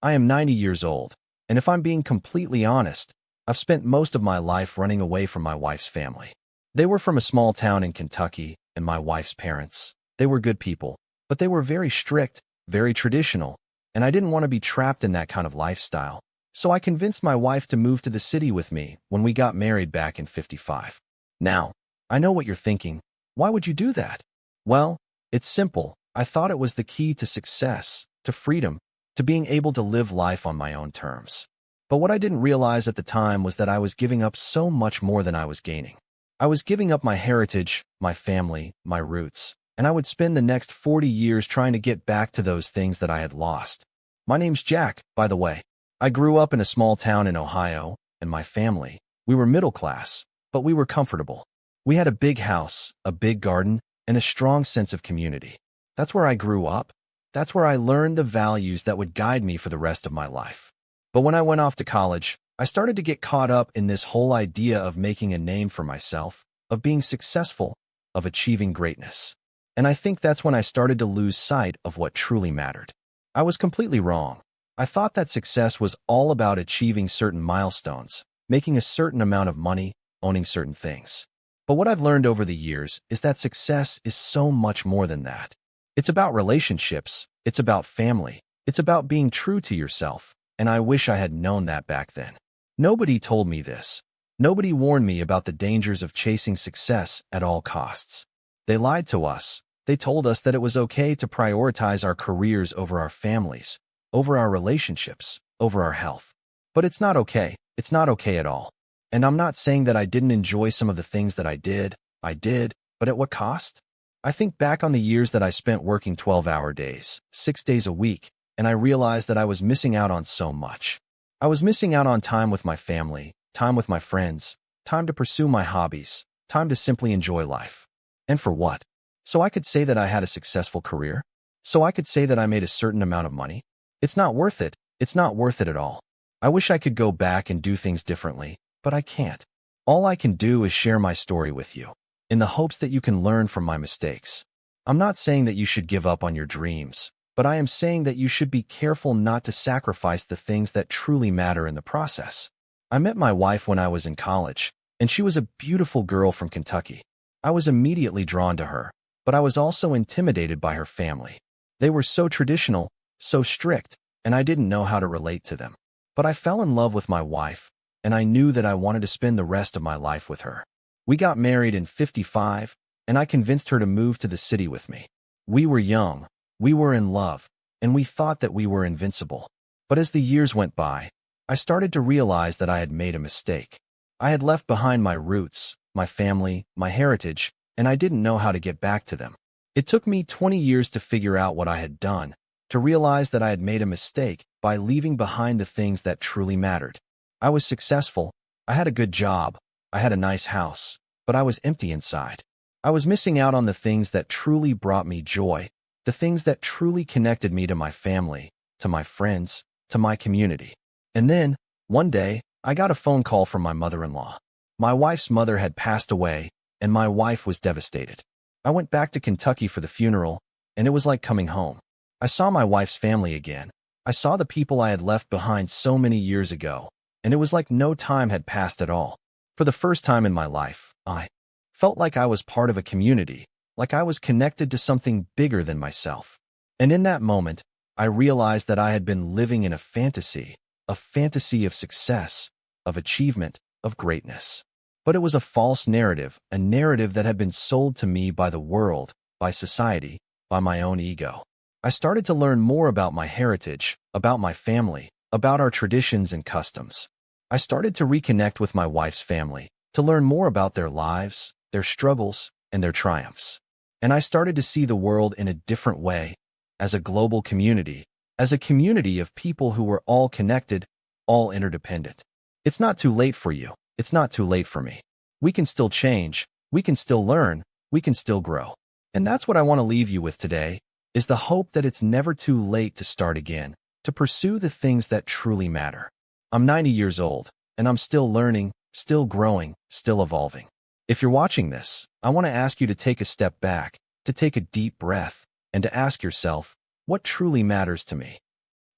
I am 90 years old, and if I'm being completely honest, I've spent most of my life running away from my wife's family. They were from a small town in Kentucky, and my wife's parents. They were good people, but they were very strict, very traditional, and I didn't want to be trapped in that kind of lifestyle. So I convinced my wife to move to the city with me when we got married back in '55. Now, I know what you're thinking. Why would you do that? Well, it's simple. I thought it was the key to success, to freedom, to being able to live life on my own terms. But what I didn't realize at the time was that I was giving up so much more than I was gaining. I was giving up my heritage, my family, my roots, and I would spend the next 40 years trying to get back to those things that I had lost. My name's Jack, by the way. I grew up in a small town in Ohio, and my family, we were middle class, but we were comfortable. We had a big house, a big garden, and a strong sense of community. That's where I grew up. That's where I learned the values that would guide me for the rest of my life. But when I went off to college, I started to get caught up in this whole idea of making a name for myself, of being successful, of achieving greatness. And I think that's when I started to lose sight of what truly mattered. I was completely wrong. I thought that success was all about achieving certain milestones, making a certain amount of money, owning certain things. But what I've learned over the years is that success is so much more than that. It's about relationships, it's about family, it's about being true to yourself, and I wish I had known that back then. Nobody told me this. Nobody warned me about the dangers of chasing success at all costs. They lied to us. They told us that it was okay to prioritize our careers over our families, over our relationships, over our health. But it's not okay. It's not okay at all. And I'm not saying that I didn't enjoy some of the things that I did, but at what cost? I think back on the years that I spent working 12-hour days, 6 days a week, and I realized that I was missing out on so much. I was missing out on time with my family, time with my friends, time to pursue my hobbies, time to simply enjoy life. And for what? So I could say that I had a successful career? So I could say that I made a certain amount of money? It's not worth it. It's not worth it at all. I wish I could go back and do things differently, but I can't. All I can do is share my story with you, in the hopes that you can learn from my mistakes. I'm not saying that you should give up on your dreams, but I am saying that you should be careful not to sacrifice the things that truly matter in the process. I met my wife when I was in college, and she was a beautiful girl from Kentucky. I was immediately drawn to her, but I was also intimidated by her family. They were so traditional, so strict, and I didn't know how to relate to them. But I fell in love with my wife, and I knew that I wanted to spend the rest of my life with her. We got married in '55, and I convinced her to move to the city with me. We were young, we were in love, and we thought that we were invincible. But as the years went by, I started to realize that I had made a mistake. I had left behind my roots, my family, my heritage, and I didn't know how to get back to them. It took me 20 years to figure out what I had done, to realize that I had made a mistake by leaving behind the things that truly mattered. I was successful, I had a good job, I had a nice house, but I was empty inside. I was missing out on the things that truly brought me joy, the things that truly connected me to my family, to my friends, to my community. And then, one day, I got a phone call from my mother-in-law. My wife's mother had passed away, and my wife was devastated. I went back to Kentucky for the funeral, and it was like coming home. I saw my wife's family again. I saw the people I had left behind so many years ago, and it was like no time had passed at all. For the first time in my life, I felt like I was part of a community, like I was connected to something bigger than myself. And in that moment, I realized that I had been living in a fantasy of success, of achievement, of greatness. But it was a false narrative, a narrative that had been sold to me by the world, by society, by my own ego. I started to learn more about my heritage, about my family, about our traditions and customs. I started to reconnect with my wife's family, to learn more about their lives, their struggles, and their triumphs. And I started to see the world in a different way, as a global community, as a community of people who were all connected, all interdependent. It's not too late for you. It's not too late for me. We can still change, we can still learn, we can still grow. And that's what I want to leave you with today, is the hope that it's never too late to start again, to pursue the things that truly matter. I'm 90 years old, and I'm still learning, still growing, still evolving. If you're watching this, I want to ask you to take a step back, to take a deep breath, and to ask yourself, what truly matters to me?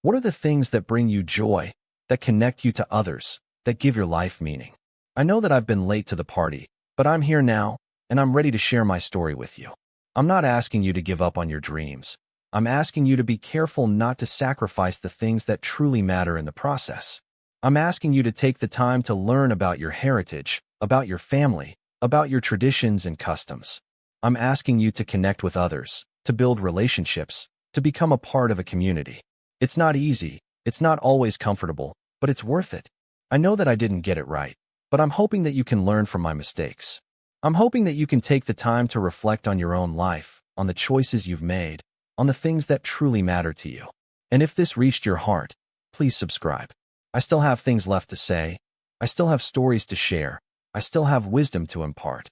What are the things that bring you joy, that connect you to others, that give your life meaning? I know that I've been late to the party, but I'm here now, and I'm ready to share my story with you. I'm not asking you to give up on your dreams. I'm asking you to be careful not to sacrifice the things that truly matter in the process. I'm asking you to take the time to learn about your heritage, about your family, about your traditions and customs. I'm asking you to connect with others, to build relationships, to become a part of a community. It's not easy, it's not always comfortable, but it's worth it. I know that I didn't get it right, but I'm hoping that you can learn from my mistakes. I'm hoping that you can take the time to reflect on your own life, on the choices you've made, on the things that truly matter to you. And if this reached your heart, please subscribe. I still have things left to say. I still have stories to share. I still have wisdom to impart.